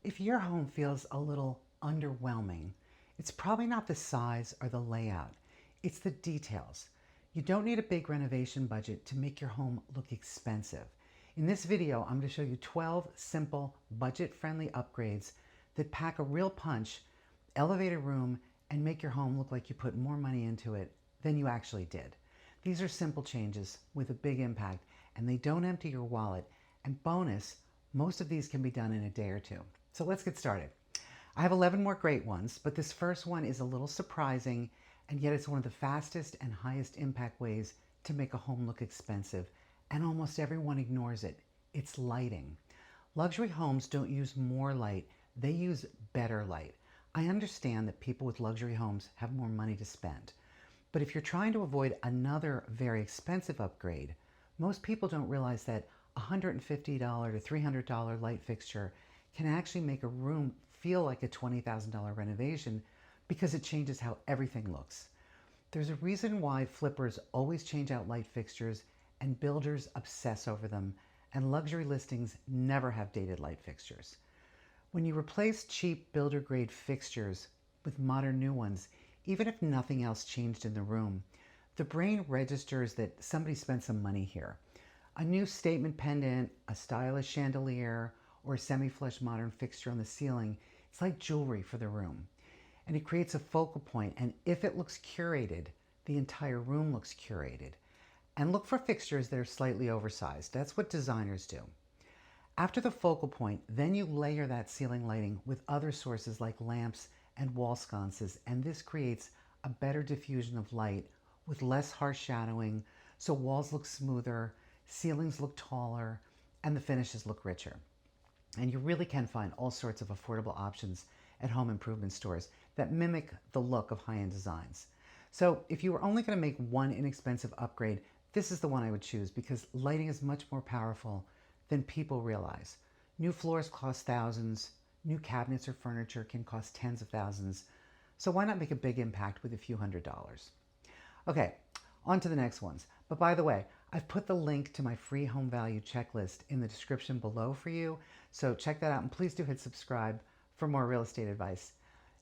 If your home feels a little underwhelming, it's probably not the size or the layout, it's the details. You don't need a big renovation budget to make your home look expensive. In this video, I'm going to show you 12 simple, budget-friendly upgrades that pack a real punch, elevate a room, and make your home look like you put more money into it than you actually did. These are simple changes with a big impact, and they don't empty your wallet. And bonus, most of these can be done in a day or two. So let's get started. I have 11 more great ones, but this first one is a little surprising, and yet it's one of the fastest and highest impact ways to make a home look expensive, and almost everyone ignores it. It's lighting. Luxury homes don't use more light, they use better light. I understand that people with luxury homes have more money to spend, but if you're trying to avoid another very expensive upgrade, most people don't realize that a $150 to $300 light fixture can actually make a room feel like a $20,000 renovation because it changes how everything looks. There's a reason why flippers always change out light fixtures and builders obsess over them, and luxury listings never have dated light fixtures. When you replace cheap builder-grade fixtures with modern new ones, even if nothing else changed in the room, the brain registers that somebody spent some money here. A new statement pendant, a stylish chandelier, or a semi-flush modern fixture on the ceiling, it's like jewelry for the room. And it creates a focal point, and if it looks curated, the entire room looks curated. And look for fixtures that are slightly oversized. That's what designers do. After the focal point, then you layer that ceiling lighting with other sources like lamps and wall sconces, and this creates a better diffusion of light with less harsh shadowing, so walls look smoother, ceilings look taller, and the finishes look richer. And you really can find all sorts of affordable options at home improvement stores that mimic the look of high-end designs. So if you were only going to make one inexpensive upgrade, this is the one I would choose because lighting is much more powerful than people realize. New floors cost thousands, new cabinets or furniture can cost tens of thousands, so why not make a big impact with a few $100s? Okay, on to the next ones. But by the way, I've put the link to my free home value checklist in the description below for you, so check that out and please do hit subscribe for more real estate advice.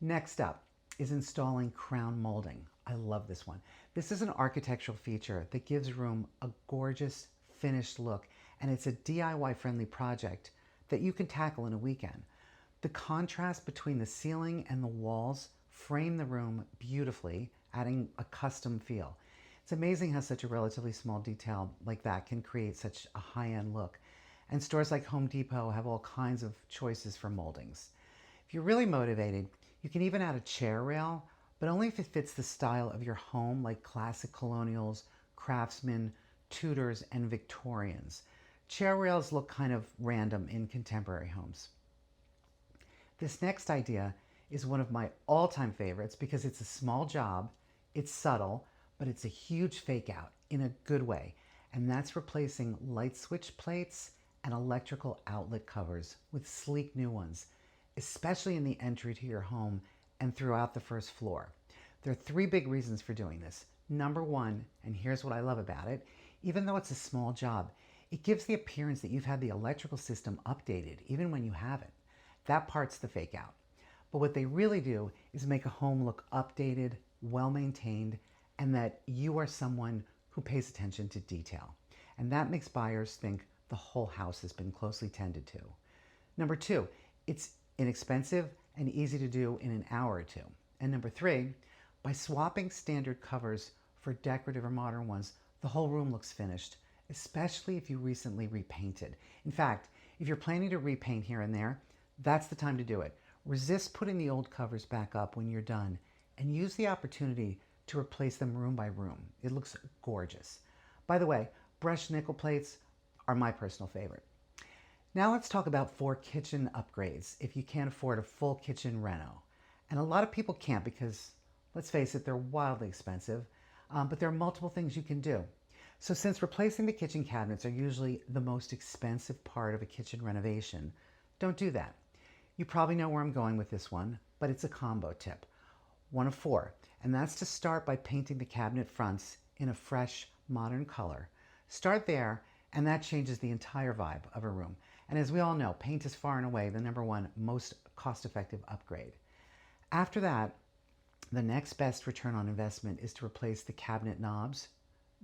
Next up is installing crown molding. I love this one. This is an architectural feature that gives a room a gorgeous finished look, and it's a DIY friendly project that you can tackle in a weekend. The contrast between the ceiling and the walls frame the room beautifully, adding a custom feel. It's amazing how such a relatively small detail like that can create such a high-end look. And stores like Home Depot have all kinds of choices for moldings. If you're really motivated, you can even add a chair rail, but only if it fits the style of your home, like classic colonials, craftsmen, Tudors, and Victorians. Chair rails look kind of random in contemporary homes. This next idea is one of my all-time favorites because it's a small job, it's subtle, but it's a huge fake out in a good way. And that's replacing light switch plates and electrical outlet covers with sleek new ones, especially in the entry to your home and throughout the first floor. There are three big reasons for doing this. Number one, and here's what I love about it, even though it's a small job, it gives the appearance that you've had the electrical system updated, even when you haven't. That part's the fake out. But what they really do is make a home look updated, well-maintained, and that you are someone who pays attention to detail. And that makes buyers think the whole house has been closely tended to. Number two, it's inexpensive and easy to do in an hour or two. And number three, by swapping standard covers for decorative or modern ones, the whole room looks finished, especially if you recently repainted. In fact, if you're planning to repaint here and there, that's the time to do it. Resist putting the old covers back up when you're done and use the opportunity to replace them room by room. It looks gorgeous. By the way, brushed nickel plates are my personal favorite. Now let's talk about 4 kitchen upgrades if you can't afford a full kitchen reno. And a lot of people can't because, let's face it, they're wildly expensive, but there are multiple things you can do. So since replacing the kitchen cabinets are usually the most expensive part of a kitchen renovation, don't do that. You probably know where I'm going with this one, but it's a combo tip. One of 4, and that's to start by painting the cabinet fronts in a fresh, modern color. Start there, and that changes the entire vibe of a room. And as we all know, paint is far and away the number one most cost-effective upgrade. After that, the next best return on investment is to replace the cabinet knobs,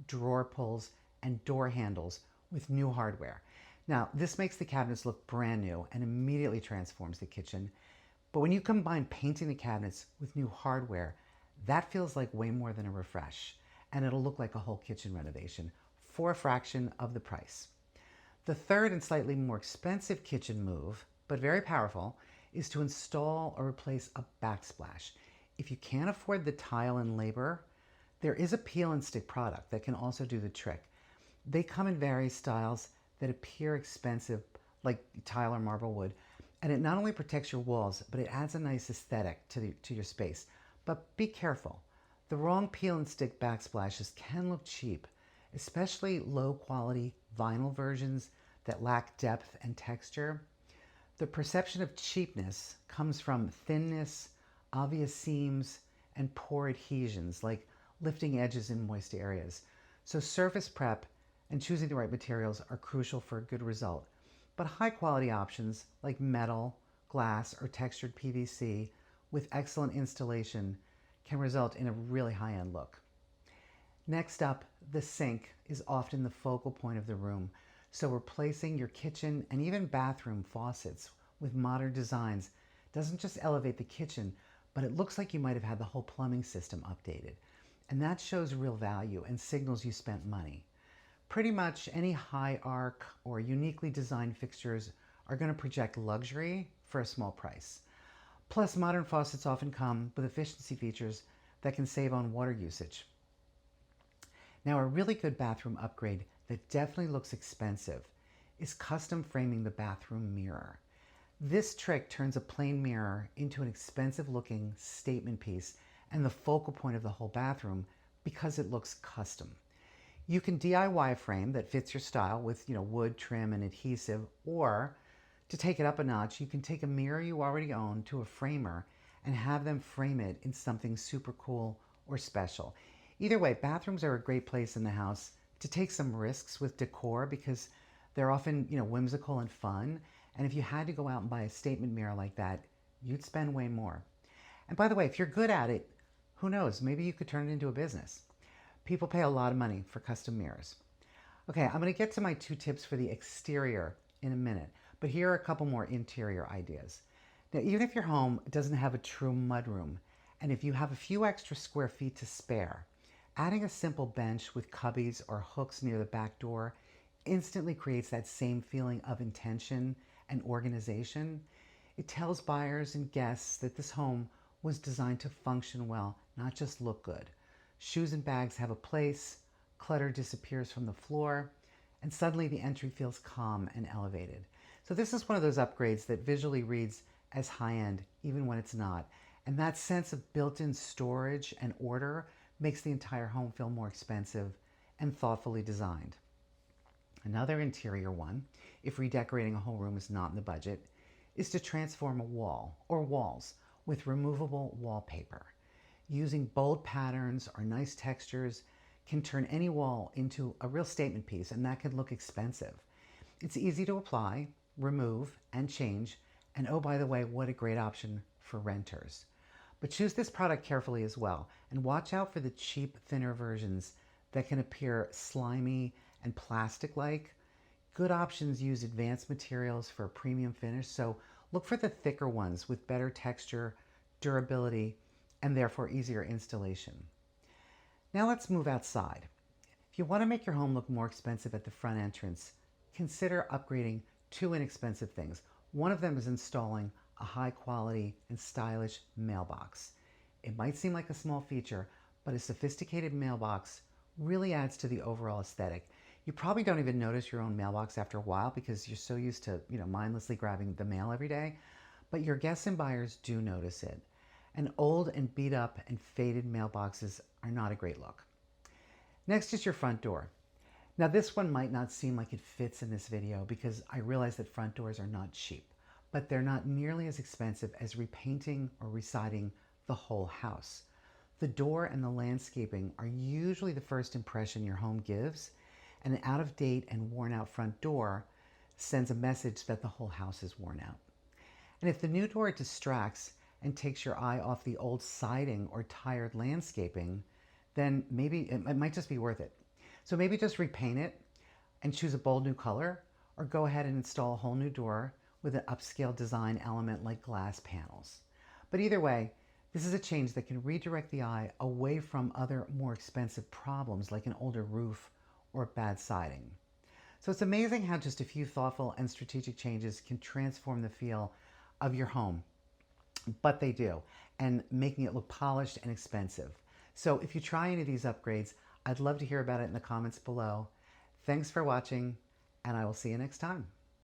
drawer pulls, and door handles with new hardware. Now, this makes the cabinets look brand new and immediately transforms the kitchen. But when you combine painting the cabinets with new hardware, that feels like way more than a refresh, and it'll look like a whole kitchen renovation for a fraction of the price. The third and slightly more expensive kitchen move, but very powerful, is to install or replace a backsplash. If you can't afford the tile and labor, there is a peel and stick product that can also do the trick. They come in various styles that appear expensive, like tile or marble wood, and it not only protects your walls, but it adds a nice aesthetic to your space. But be careful. The wrong peel and stick backsplashes can look cheap, especially low quality vinyl versions that lack depth and texture. The perception of cheapness comes from thinness, obvious seams, and poor adhesions, like lifting edges in moist areas. So surface prep and choosing the right materials are crucial for a good result. But high quality options like metal, glass, or textured PVC with excellent installation can result in a really high-end look. Next up, the sink is often the focal point of the room. So replacing your kitchen and even bathroom faucets with modern designs doesn't just elevate the kitchen, but it looks like you might have had the whole plumbing system updated. And that shows real value and signals you spent money. Pretty much any high arc or uniquely designed fixtures are going to project luxury for a small price. Plus, modern faucets often come with efficiency features that can save on water usage. Now, a really good bathroom upgrade that definitely looks expensive is custom framing the bathroom mirror. This trick turns a plain mirror into an expensive looking statement piece and the focal point of the whole bathroom because it looks custom. You can DIY a frame that fits your style with wood, trim, and adhesive, or to take it up a notch, you can take a mirror you already own to a framer and have them frame it in something super cool or special. Either way, bathrooms are a great place in the house to take some risks with decor because they're often whimsical and fun. And if you had to go out and buy a statement mirror like that, you'd spend way more. And by the way, if you're good at it, who knows, maybe you could turn it into a business. People pay a lot of money for custom mirrors. Okay, I'm going to get to my 2 tips for the exterior in a minute, but here are a couple more interior ideas. Now, even if your home doesn't have a true mudroom, and if you have a few extra square feet to spare, adding a simple bench with cubbies or hooks near the back door instantly creates that same feeling of intention and organization. It tells buyers and guests that this home was designed to function well, not just look good. Shoes and bags have a place, clutter disappears from the floor, and suddenly the entry feels calm and elevated. So this is one of those upgrades that visually reads as high-end, even when it's not. And that sense of built-in storage and order makes the entire home feel more expensive and thoughtfully designed. Another interior one, if redecorating a whole room is not in the budget, is to transform a wall or walls with removable wallpaper. Using bold patterns or nice textures can turn any wall into a real statement piece, and that can look expensive. It's easy to apply, remove, and change, and oh, by the way, what a great option for renters. But choose this product carefully as well, and watch out for the cheap, thinner versions that can appear slimy and plastic-like. Good options use advanced materials for a premium finish, so look for the thicker ones with better texture, durability, and therefore easier installation. Now let's move outside. If you want to make your home look more expensive at the front entrance, consider upgrading 2 inexpensive things. One of them is installing a high quality and stylish mailbox. It might seem like a small feature, but a sophisticated mailbox really adds to the overall aesthetic. You probably don't even notice your own mailbox after a while because you're so used to mindlessly grabbing the mail every day, but your guests and buyers do notice it. And old and beat up and faded mailboxes are not a great look. Next is your front door. Now this one might not seem like it fits in this video because I realize that front doors are not cheap, but they're not nearly as expensive as repainting or residing the whole house. The door and the landscaping are usually the first impression your home gives, and an out-of-date and worn-out front door sends a message that the whole house is worn out. And if the new door distracts and takes your eye off the old siding or tired landscaping, then maybe it might just be worth it. So maybe just repaint it and choose a bold new color, or go ahead and install a whole new door with an upscale design element like glass panels. But either way, this is a change that can redirect the eye away from other more expensive problems like an older roof or bad siding. So it's amazing how just a few thoughtful and strategic changes can transform the feel of your home, but they do, and making it look polished and expensive. So if you try any of these upgrades, I'd love to hear about it in the comments below. Thanks for watching, and I will see you next time.